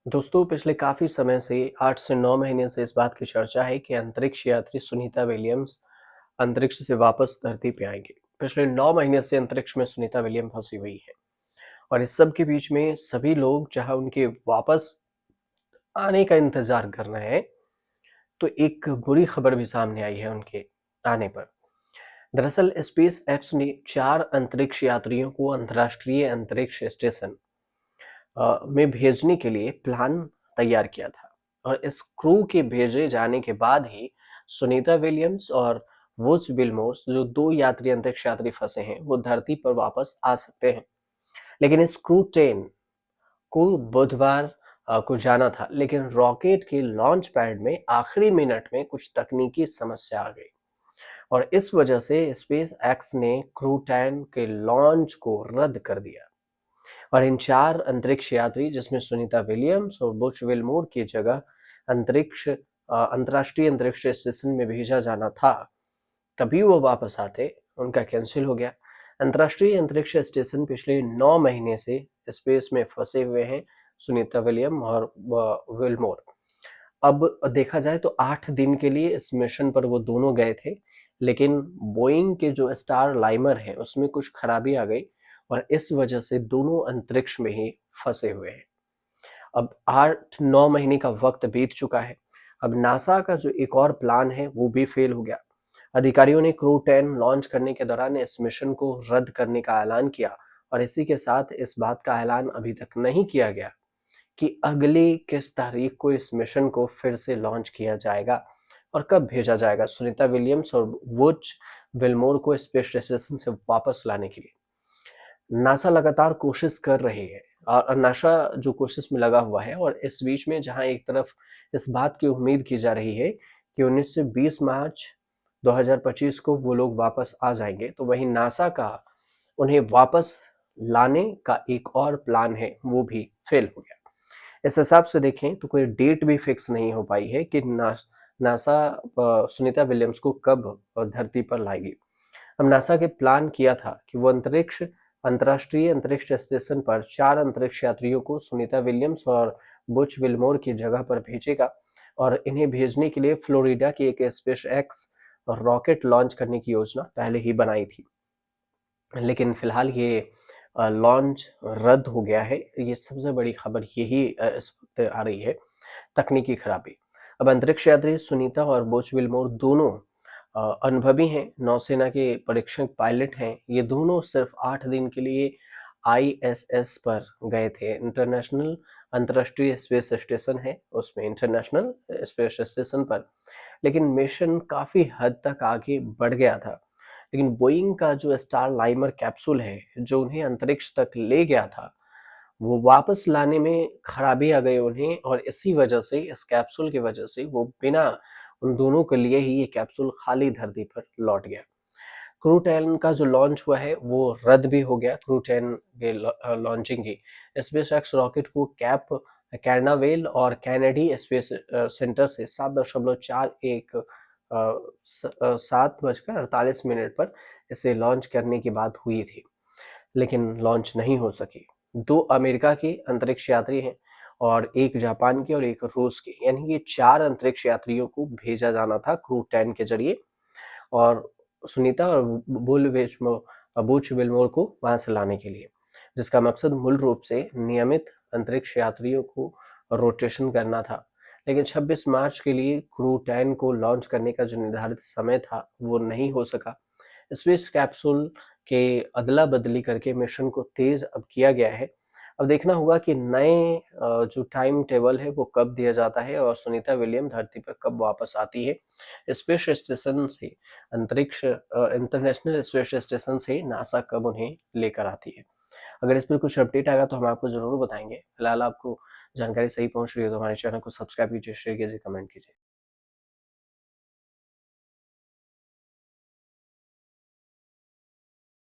दोस्तों पिछले काफ़ी समय से 8 से 9 महीने से इस बात की चर्चा है कि अंतरिक्ष यात्री सुनीता विलियम्स अंतरिक्ष से वापस धरती पे आएंगे। पिछले 9 महीने से अंतरिक्ष में सुनीता विलियम फंसी हुई है और इस सब के बीच में सभी लोग जहां उनके वापस आने का इंतजार कर रहे हैं, तो एक बुरी खबर भी सामने आई है उनके आने पर। दरअसल स्पेस एक्स ने 4 अंतरिक्ष यात्रियों को अंतर्राष्ट्रीय अंतरिक्ष स्टेशन में भेजने के लिए प्लान तैयार किया था और इस क्रू के भेजे जाने के बाद ही सुनीता विलियम्स और वुड्स विल्मोर, जो 2 यात्री अंतरिक्ष यात्री फंसे हैं, वो धरती पर वापस आ सकते हैं। लेकिन इस क्रू 10 को बुधवार को जाना था, लेकिन रॉकेट के लॉन्च पैड में आखिरी मिनट में कुछ तकनीकी समस्या आ गई और इस वजह से स्पेस एक्स ने क्रू 10 के लॉन्च को रद्द कर दिया और इन 4 अंतरिक्ष यात्री, जिसमें सुनीता विलियम्स और बुच विल्मोर की जगह अंतर्राष्ट्रीय अंतरिक्ष स्टेशन में भेजा जाना था, तभी वो वापस आते, उनका कैंसिल हो गया। अंतर्राष्ट्रीय अंतरिक्ष स्टेशन पिछले 9 महीने से स्पेस में फंसे हुए हैं सुनीता विलियम और विल्मोर। अब देखा जाए तो 8 दिन के लिए इस मिशन पर वो दोनों गए थे, लेकिन बोइंग के जो स्टार लाइमर है उसमें कुछ खराबी आ गई और इस वजह से दोनों अंतरिक्ष में ही फंसे हुए हैं। अब 8-9 महीने का वक्त बीत चुका है। अब नासा का जो एक और प्लान है वो भी फेल हो गया। अधिकारियों ने क्रू 10 लॉन्च करने के दौरान इस मिशन को रद्द करने का ऐलान किया और इसी के साथ इस बात का ऐलान अभी तक नहीं किया गया कि अगली किस तारीख को इस मिशन को फिर से लॉन्च किया जाएगा और कब भेजा जाएगा सुनीता विलियम्स और वुड विल्मोर को स्पेस स्टेशन से वापस लाने के लिए। नासा लगातार कोशिश कर रही है और नासा जो कोशिश में लगा हुआ है, और इस बीच में जहां एक तरफ इस बात की उम्मीद की जा रही है कि 19 से 20 मार्च 2025 को वो लोग वापस आ जाएंगे, तो वहीं नासा का उन्हें वापस लाने का एक और प्लान है वो भी फेल हो गया। इस हिसाब से देखें तो कोई डेट भी फिक्स नहीं हो पाई है कि नासा सुनीता विलियम्स को कब धरती पर लाएगी। अब नासा के प्लान किया था कि वो अंतर्राष्ट्रीय अंतरिक्ष स्टेशन पर 4 अंतरिक्ष यात्रियों को सुनीता विलियम्स और बुच विल्मोर की जगह पर भेजेगा और इन्हें भेजने के लिए फ्लोरिडा की एक स्पेस एक्स रॉकेट लॉन्च करने की योजना पहले ही बनाई थी। लेकिन फिलहाल ये लॉन्च रद्द हो गया है। ये सबसे बड़ी खबर यही इस वक्त आ रही है, तकनीकी खराबी। अब अंतरिक्ष यात्री सुनीता और बुच विल्मोर दोनों अनुभवी हैं, नौसेना के परीक्षण पायलट हैं। ये दोनों सिर्फ 8 दिन के लिए आईएसएस पर गए थे। इंटरनेशनल अंतर्राष्ट्रीय स्पेस स्टेशन है, उसमें इंटरनेशनल स्पेस स्टेशन पर। लेकिन मिशन काफी हद तक आगे बढ़ गया था, लेकिन बोइंग का जो स्टार लाइमर कैप्सूल है जो उन्हें अंतरिक्ष तक ले गया था, वो वापस लाने में खराबी आ गई उन्हें और इसी वजह से, इस कैप्सूल की वजह से, वो बिना उन दोनों के लिए ही ये कैप्सूल खाली धरती पर लौट गया। क्रू 10 का जो लॉन्च हुआ है वो रद्द भी हो गया। क्रू 10 के लॉन्चिंग की स्पेसएक्स रॉकेट को कैप कैरनावेल और कैनेडी स्पेस सेंटर से 7:48 पर इसे लॉन्च करने की बात हुई थी, लेकिन लॉन्च नहीं हो सकी। 2 अमेरिका के अंतरिक्ष यात्री हैं और 1 जापान के और 1 रूस के, यानी कि 4 अंतरिक्ष यात्रियों को भेजा जाना था क्रू 10 के जरिए और सुनीता और बूच विल्मोर को वहां से लाने के लिए, जिसका मकसद मूल रूप से नियमित अंतरिक्ष यात्रियों को रोटेशन करना था। लेकिन 26 मार्च के लिए क्रू 10 को लॉन्च करने का जो निर्धारित समय था वो नहीं हो सका। स्पेस कैप्सूल के अदला बदली करके मिशन को तेज अब किया गया है। अब देखना होगा कि नए जो टाइम टेबल है वो कब दिया जाता है और सुनीता विलियम धरती पर कब वापस आती है। स्पेस स्टेशन से इंटरनेशनल स्पेस स्टेशन से नासा कब उन्हें लेकर आती है। अगर इस पर कुछ अपडेट आएगा तो हम आपको जरूर बताएंगे। फिलहाल आपको जानकारी सही पहुंच रही है तो हमारे चैनल को सब्सक्राइब कीजिए, शेयर कीजिए, कमेंट कीजिए।